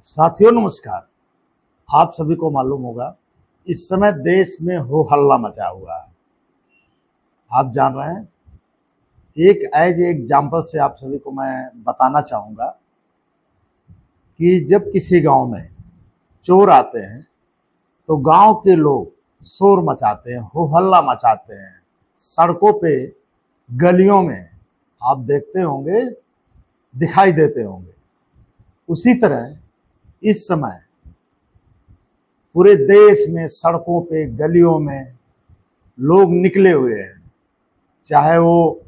साथियों नमस्कार। आप सभी को मालूम होगा इस समय देश में हो हल्ला मचा हुआ है। आप जान रहे हैं, एक एज एग्जाम्पल से आप सभी को मैं बताना चाहूँगा कि जब किसी गांव में चोर आते हैं तो गांव के लोग शोर मचाते हैं, हो हल्ला मचाते हैं। सड़कों पे, गलियों में आप देखते होंगे, दिखाई देते होंगे। उसी तरह इस समय पूरे देश में सड़कों पे, गलियों में लोग निकले हुए हैं। चाहे वो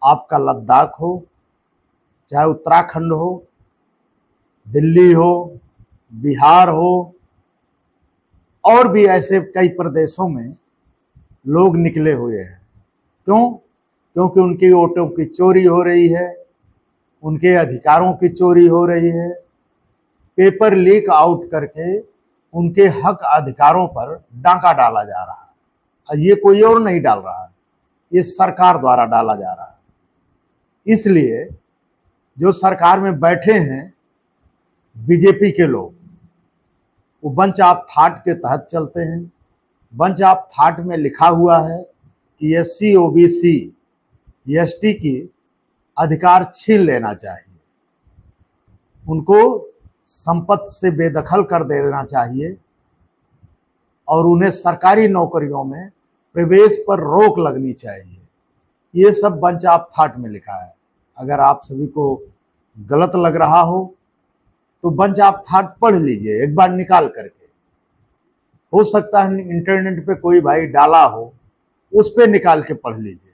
आपका लद्दाख हो, चाहे उत्तराखंड हो, दिल्ली हो, बिहार हो, और भी ऐसे कई प्रदेशों में लोग निकले हुए हैं। क्यों? क्योंकि उनकी वोटों की चोरी हो रही है, उनके अधिकारों की चोरी हो रही है। पेपर लीक आउट करके उनके हक अधिकारों पर डांका डाला जा रहा है। और ये कोई और नहीं डाल रहा है, ये सरकार द्वारा डाला जा रहा है। इसलिए जो सरकार में बैठे हैं बीजेपी के लोग, वो बंच ऑफ थॉट के तहत चलते हैं। बंच ऑफ थॉट में लिखा हुआ है कि SC, OBC, ST की अधिकार छीन लेना चाहिए, उनको संपत्ति से बेदखल कर देना चाहिए और उन्हें सरकारी नौकरियों में प्रवेश पर रोक लगनी चाहिए। ये सब बंच ऑफ थॉट में लिखा है। अगर आप सभी को गलत लग रहा हो तो बंच ऑफ थॉट पढ़ लीजिए एक बार निकाल करके। हो सकता है इंटरनेट पे कोई भाई डाला हो, उस पे निकाल के पढ़ लीजिए।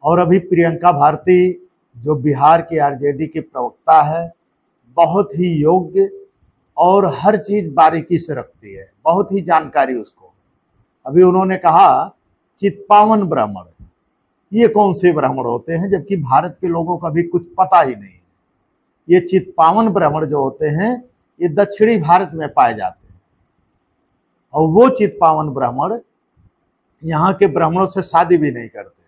और अभी प्रियंका भारती जो बिहार की RJD की प्रवक्ता है, बहुत ही योग्य और हर चीज बारीकी से रखती है, बहुत ही जानकारी उसको। अभी उन्होंने कहा चित्पावन ब्राह्मण, ये कौन से ब्राह्मण होते हैं, जबकि भारत के लोगों का भी कुछ पता ही नहीं है। ये चित्पावन ब्राह्मण जो होते हैं ये दक्षिणी भारत में पाए जाते हैं, और वो चित्पावन ब्राह्मण यहाँ के ब्राह्मणों से शादी भी नहीं करते।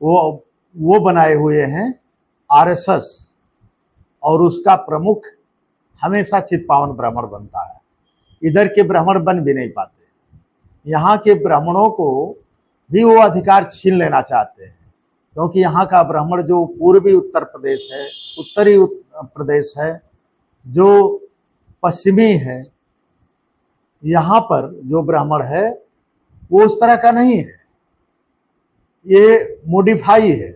वो बनाए हुए हैं RSS, और उसका प्रमुख हमेशा चित्पावन ब्राह्मण बनता है। इधर के ब्राह्मण बन भी नहीं पाते। यहाँ के ब्राह्मणों को भी वो अधिकार छीन लेना चाहते हैं, क्योंकि यहाँ का ब्राह्मण जो पूर्वी उत्तर प्रदेश है, उत्तरी प्रदेश है, जो पश्चिमी है, यहाँ पर जो ब्राह्मण है वो उस तरह का नहीं है। ये मॉडिफाई है।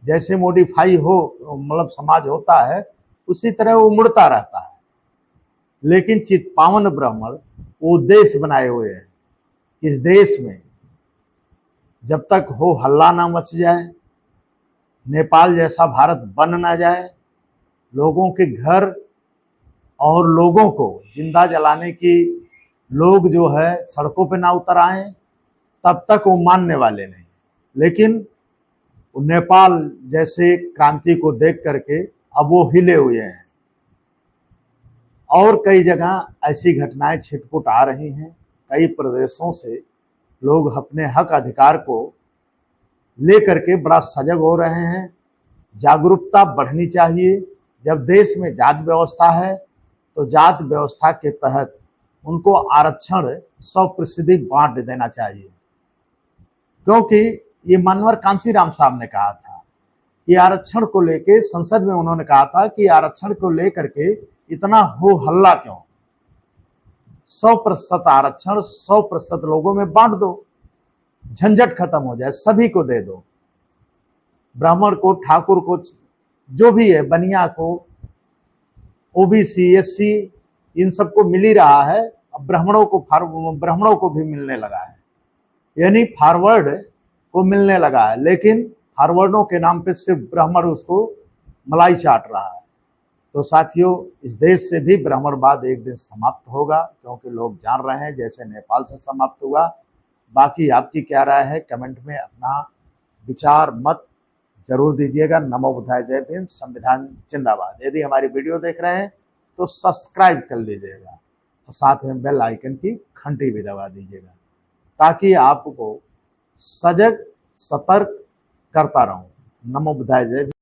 जैसे मॉडिफाई हो, मतलब समाज होता है, उसी तरह वो मुड़ता रहता है। लेकिन चित्पावन ब्राह्मण वो देश बनाए हुए हैं। इस देश में जब तक हो हल्ला ना मच जाए, नेपाल जैसा भारत बन ना जाए, लोगों के घर और लोगों को जिंदा जलाने की लोग जो है सड़कों पे ना उतर आए, तब तक वो मानने वाले नहीं। लेकिन नेपाल जैसे क्रांति को देख करके अब वो हिले हुए हैं, और कई जगह ऐसी घटनाएं छिटपुट आ रही हैं। कई प्रदेशों से लोग अपने हक अधिकार को लेकर के बड़ा सजग हो रहे हैं। जागरूकता बढ़नी चाहिए। जब देश में जात व्यवस्था है तो जात व्यवस्था के तहत उनको आरक्षण 100% बांट देना चाहिए, क्योंकि ये मानवर कांसीराम साहब ने कहा था कि आरक्षण को लेके, संसद में उन्होंने कहा था कि आरक्षण को लेकर के इतना हो हल्ला क्यों। 100% आरक्षण 100% लोगों में बांट दो, झंझट खत्म हो जाए, सभी को दे दो। ब्राह्मण को, ठाकुर को, जो भी है, बनिया को, OBC, SC, इन सबको मिल ही रहा है। अब ब्राह्मणों को भी मिलने लगा है, यानी फॉरवर्ड को मिलने लगा है। लेकिन फॉरवर्डों के नाम पे सिर्फ ब्राह्मण उसको मलाई चाट रहा है। तो साथियों, इस देश से भी ब्राह्मणवाद एक दिन समाप्त होगा, क्योंकि लोग जान रहे हैं जैसे नेपाल से समाप्त हुआ। बाकी आपकी क्या राय है, कमेंट में अपना विचार मत जरूर दीजिएगा। नमो बुद्धाय, जय भीम, संविधान जिंदाबाद। यदि हमारी वीडियो देख रहे हैं तो सब्सक्राइब कर लीजिएगा और साथ में बेल आइकन की घंटी भी दबा दीजिएगा, ताकि आपको सजग, सतर्क करता रहूं। नमो बुद्धाय, जय भीम।